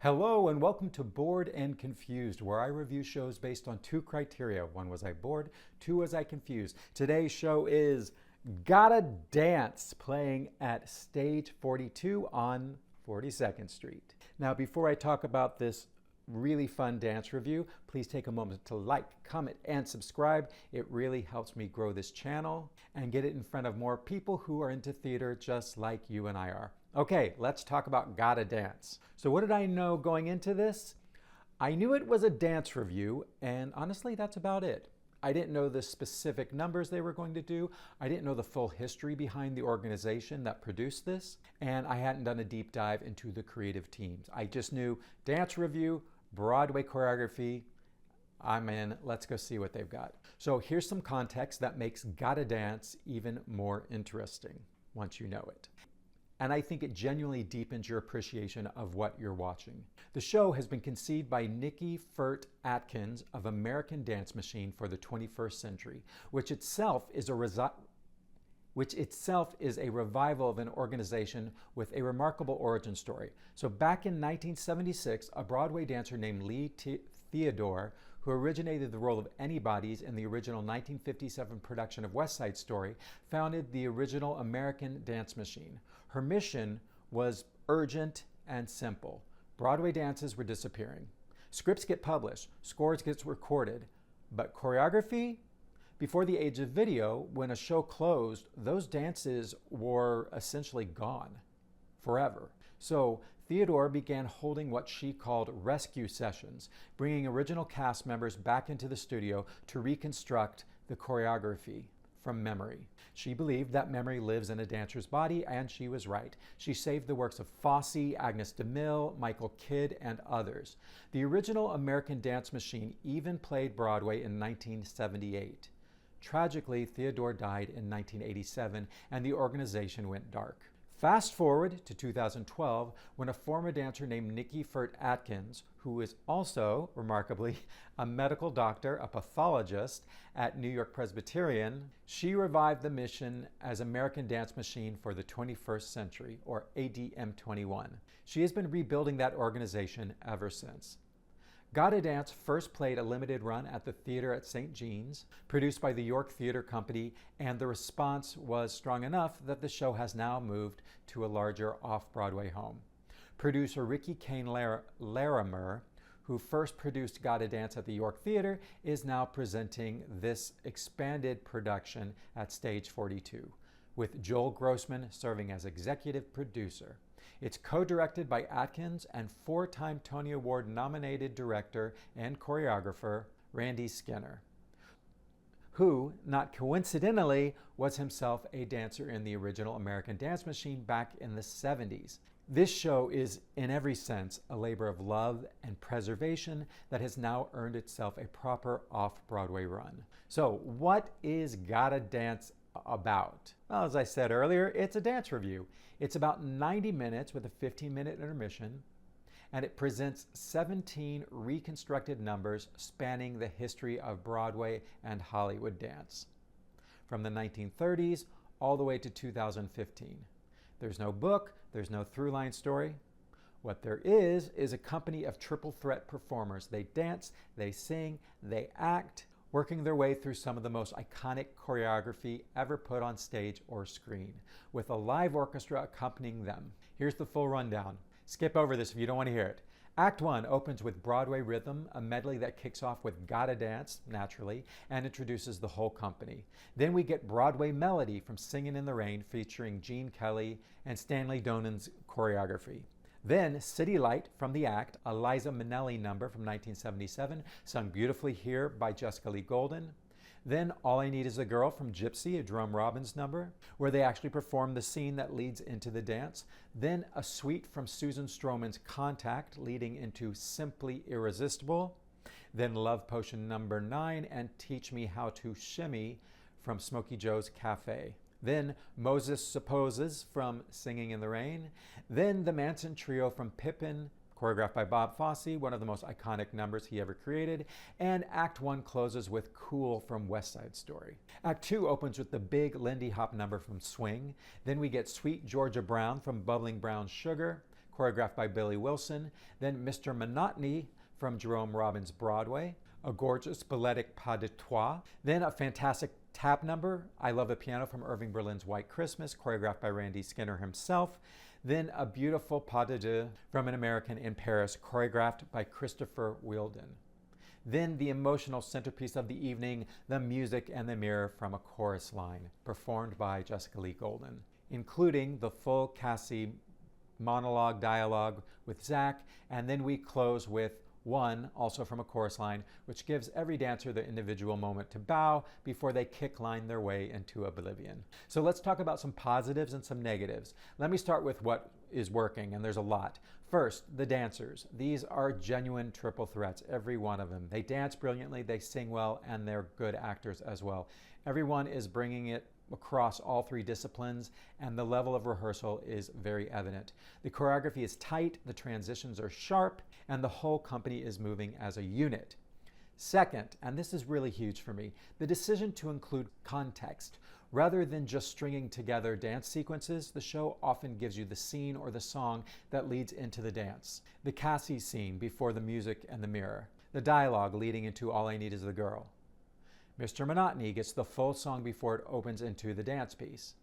Hello and welcome to Bored and Confused, where I review shows based on two criteria. One, was I bored? Two, was I confused? Today's show is Gotta Dance, playing at Stage 42 on 42nd Street. Now, before I talk about this really fun dance review, please take a moment to like, comment, and subscribe. It really helps me grow this channel and get it in front of more people who are into theater just like you and I are. Okay, let's talk about Gotta Dance. So what did I know going into this? I knew it was a dance review, and honestly, that's about it. I didn't know the specific numbers they were going to do. I didn't know the full history behind the organization that produced this, and I hadn't done a deep dive into the creative teams. I just knew dance review, Broadway choreography. I'm in, let's go see what they've got. So here's some context that makes Gotta Dance even more interesting once you know it. And I think it genuinely deepens your appreciation of what you're watching. The show has been conceived by Nikki, Feirt, Atkins of American Dance Machine for the 21st Century, which itself is a revival of an organization with a remarkable origin story. So back in 1976, a Broadway dancer named Theodore, who originated the role of Anybody's in the original 1957 production of West Side Story, founded the original American Dance Machine. Her mission was urgent and simple. Broadway dances were disappearing. Scripts get published, scores get recorded, but choreography? Before the age of video, when a show closed, those dances were essentially gone forever. So Theodore began holding what she called rescue sessions, bringing original cast members back into the studio to reconstruct the choreography from memory. She believed that memory lives in a dancer's body, and she was right. She saved the works of Fosse, Agnes DeMille, Michael Kidd, and others. The original American Dance Machine even played Broadway in 1978. Tragically, Theodore died in 1987, and the organization went dark. Fast forward to 2012, when a former dancer named Nikki Feirt Atkins, who is also, remarkably, a medical doctor, a pathologist at New York Presbyterian, she revived the mission as American Dance Machine for the 21st Century, or ADM21. She has been rebuilding that organization ever since. Gotta Dance first played a limited run at the theater at St. Jean's, produced by the York Theater Company, and the response was strong enough that the show has now moved to a larger off-Broadway home. Producer Riki Kane Larimer, who first produced Gotta Dance at the York Theater, is now presenting this expanded production at Stage 42, with Joel Grossman serving as executive producer. It's co-directed by Atkins and four-time Tony Award-nominated director and choreographer Randy Skinner, who, not coincidentally, was himself a dancer in the original American Dance Machine back in the 70s. This show is, in every sense, a labor of love and preservation that has now earned itself a proper off-Broadway run. So, what is Gotta Dance about? Well, as I said earlier, it's a dance review. It's about 90 minutes with a 15-minute intermission, and it presents 17 reconstructed numbers spanning the history of Broadway and Hollywood dance, from the 1930s all the way to 2015. There's no book, there's no through-line story. What there is a company of triple threat performers. They dance, they sing, they act, working their way through some of the most iconic choreography ever put on stage or screen, with a live orchestra accompanying them. Here's the full rundown. Skip over this if you don't want to hear it. Act 1 opens with Broadway Rhythm, a medley that kicks off with Gotta Dance, naturally, and introduces the whole company. Then we get Broadway Melody from Singin' in the Rain, featuring Gene Kelly and Stanley Donen's choreography. Then City Light from the act, a Liza Minnelli number from 1977, sung beautifully here by Jessica Lee Golden. Then All I Need Is a Girl from Gypsy, a Jerome Robbins number, where they actually perform the scene that leads into the dance. Then a suite from Susan Stroman's Contact, leading into Simply Irresistible. Then Love Potion number 9 and Teach Me How to Shimmy from Smokey Joe's Cafe. Then Moses Supposes from Singing in the Rain. Then the Manson Trio from Pippin, choreographed by Bob Fosse, one of the most iconic numbers he ever created. And Act 1 closes with Cool from West Side Story. Act 2 opens with the big Lindy Hop number from Swing. Then we get Sweet Georgia Brown from Bubbling Brown Sugar, choreographed by Billy Wilson. Then Mr. Monotony from Jerome Robbins' Broadway, a gorgeous balletic pas de trois. Then a fantastic tap number, I Love the Piano from Irving Berlin's White Christmas, choreographed by Randy Skinner himself. Then a beautiful pas de deux from An American in Paris, choreographed by Christopher Wheeldon. Then the emotional centerpiece of the evening, The Music and the Mirror from A Chorus Line, performed by Jessica Lee Golden, including the full Cassie monologue dialogue with Zach, and then we close with One, also from A Chorus Line, which gives every dancer the individual moment to bow before they kick line their way into oblivion. So let's talk about some positives and some negatives. Let me start with what is working, and there's a lot. First, the dancers. These are genuine triple threats, every one of them. They dance brilliantly, they sing well, and they're good actors as well. Everyone is bringing it across all three disciplines, and the level of rehearsal is very evident. The choreography is tight, the transitions are sharp, and the whole company is moving as a unit. Second, and this is really huge for me, the decision to include context. Rather than just stringing together dance sequences, the show often gives you the scene or the song that leads into the dance. The Cassie scene before The Music and the Mirror. The dialogue leading into All I Need Is the Girl. Mr. Monotony gets the full song before it opens into the dance piece.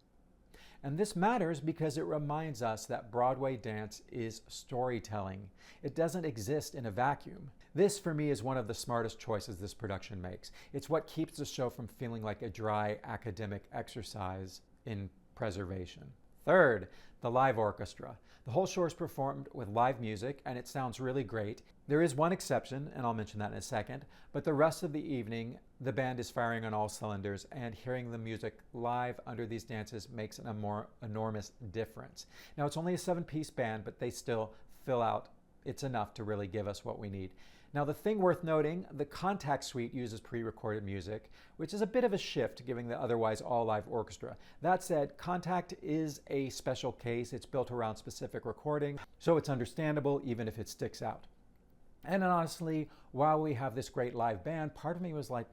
And this matters because it reminds us that Broadway dance is storytelling. It doesn't exist in a vacuum. This, for me, is one of the smartest choices this production makes. It's what keeps the show from feeling like a dry academic exercise in preservation. Third, the live orchestra. The whole show is performed with live music, and it sounds really great. There is one exception, and I'll mention that in a second, but the rest of the evening, the band is firing on all cylinders, and hearing the music live under these dances makes a more enormous difference. Now, it's only a 7-piece band, but they still fill out. It's enough to really give us what we need. Now, the thing worth noting, the Contact Suite uses pre-recorded music, which is a bit of a shift given the otherwise all-live orchestra. That said, Contact is a special case. It's built around specific recording, so it's understandable even if it sticks out. And honestly, while we have this great live band, part of me was like,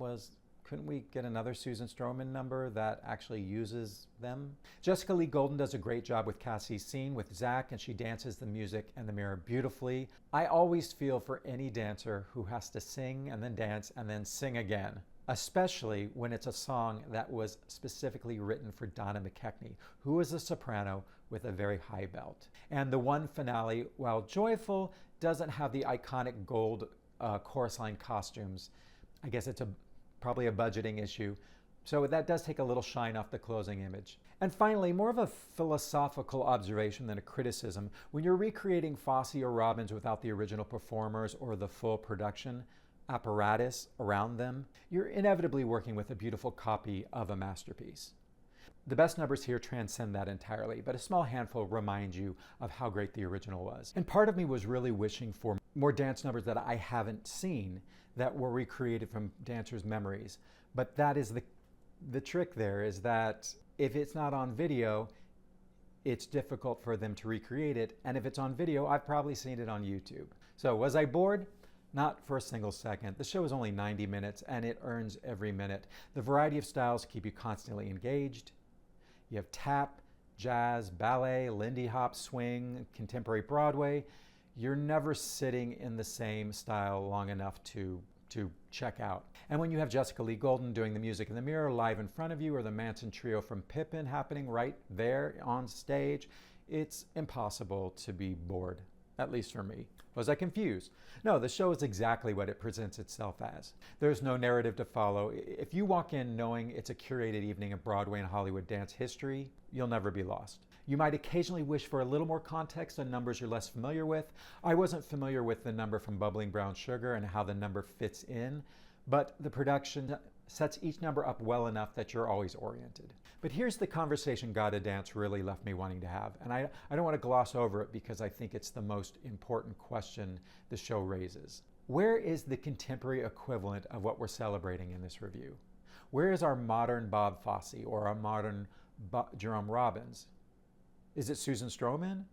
couldn't we get another Susan Stroman number that actually uses them? Jessica Lee Golden does a great job with Cassie's scene with Zach, and she dances The Music and the Mirror beautifully. I always feel for any dancer who has to sing and then dance and then sing again, especially when it's a song that was specifically written for Donna McKechnie, who is a soprano with a very high belt. And the one finale, while joyful, doesn't have the iconic gold chorus line costumes. I guess it's probably a budgeting issue. So that does take a little shine off the closing image. And finally, more of a philosophical observation than a criticism. When you're recreating Fosse or Robbins without the original performers or the full production apparatus around them, you're inevitably working with a beautiful copy of a masterpiece. The best numbers here transcend that entirely, but a small handful remind you of how great the original was. And part of me was really wishing for more dance numbers that I haven't seen that were recreated from dancers' memories. But that is the trick there, is that if it's not on video, it's difficult for them to recreate it. And if it's on video, I've probably seen it on YouTube. So was I bored? Not for a single second. The show is only 90 minutes and it earns every minute. The variety of styles keep you constantly engaged. You have tap, jazz, ballet, Lindy Hop, swing, contemporary Broadway. You're never sitting in the same style long enough to check out. And when you have Jessica Lee Golden doing The Music in the Mirror live in front of you, or the Manson Trio from Pippin happening right there on stage, it's impossible to be bored, at least for me. Was I confused? No, the show is exactly what it presents itself as. There's no narrative to follow. If you walk in knowing it's a curated evening of Broadway and Hollywood dance history, you'll never be lost. You might occasionally wish for a little more context on numbers you're less familiar with. I wasn't familiar with the number from Bubbling Brown Sugar and how the number fits in, but the production sets each number up well enough that you're always oriented. But here's the conversation Gotta Dance really left me wanting to have, and I don't want to gloss over it because I think it's the most important question the show raises. Where is the contemporary equivalent of what we're celebrating in this review? Where is our modern Bob Fosse or our modern Jerome Robbins? Is it Susan Stroman?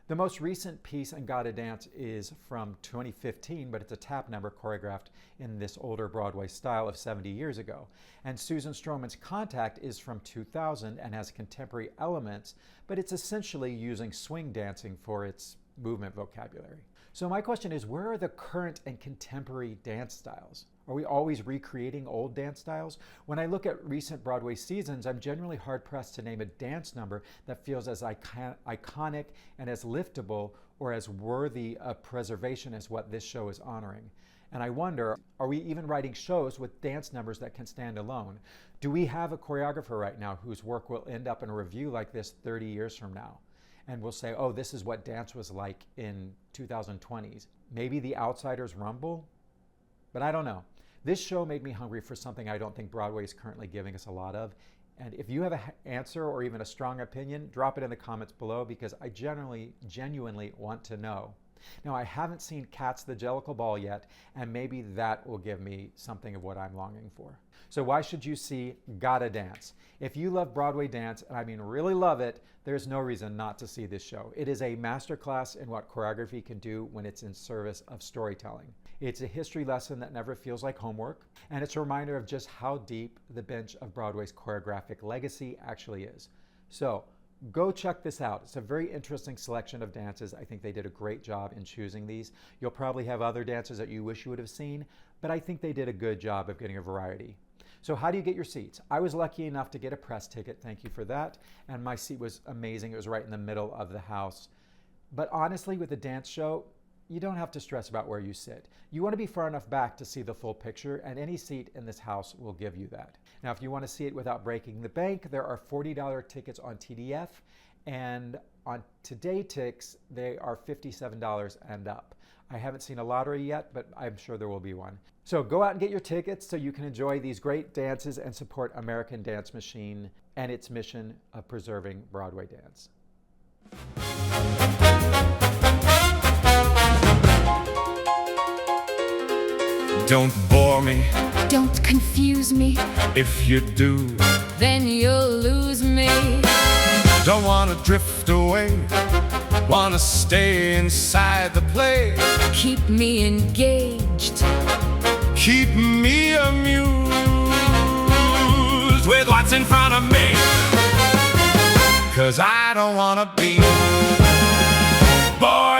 The most recent piece in Gotta Dance is from 2015, but it's a tap number choreographed in this older Broadway style of 70 years ago. And Susan Stroman's Contact is from 2000 and has contemporary elements, but it's essentially using swing dancing for its movement vocabulary. So my question is, where are the current and contemporary dance styles? Are we always recreating old dance styles? When I look at recent Broadway seasons, I'm generally hard-pressed to name a dance number that feels as iconic and as liftable or as worthy of preservation as what this show is honoring. And I wonder, are we even writing shows with dance numbers that can stand alone? Do we have a choreographer right now whose work will end up in a review like this 30 years from now? And we'll say, oh, this is what dance was like in 2020s. Maybe The Outsiders rumble? But I don't know. This show made me hungry for something I don't think Broadway is currently giving us a lot of. And if you have an answer or even a strong opinion, drop it in the comments below, because I genuinely want to know. Now, I haven't seen Cats the Jellicle Ball yet, and maybe that will give me something of what I'm longing for. So why should you see Gotta Dance? If you love Broadway dance, and I mean really love it, there's no reason not to see this show. It is a masterclass in what choreography can do when it's in service of storytelling. It's a history lesson that never feels like homework, and it's a reminder of just how deep the bench of Broadway's choreographic legacy actually is. So go check this out. It's a very interesting selection of dances. I think they did a great job in choosing these. You'll probably have other dances that you wish you would have seen, but I think they did a good job of getting a variety. So how do you get your seats? I was lucky enough to get a press ticket, thank you for that, and my seat was amazing. It was right in the middle of the house. But honestly, with a dance show, you don't have to stress about where you sit. You want to be far enough back to see the full picture, and any seat in this house will give you that. Now, if you want to see it without breaking the bank, there are $40 tickets on TDF, and on Today Tix, they are $57 and up. I haven't seen a lottery yet, but I'm sure there will be one. So go out and get your tickets so you can enjoy these great dances and support American Dance Machine and its mission of preserving Broadway dance. Don't bore me. Don't confuse me. If you do, Then you'll lose me. don't wanna drift away. Wanna stay inside the play. Keep me engaged. Keep me amused with what's in front of me. 'Cause I don't wanna be bored.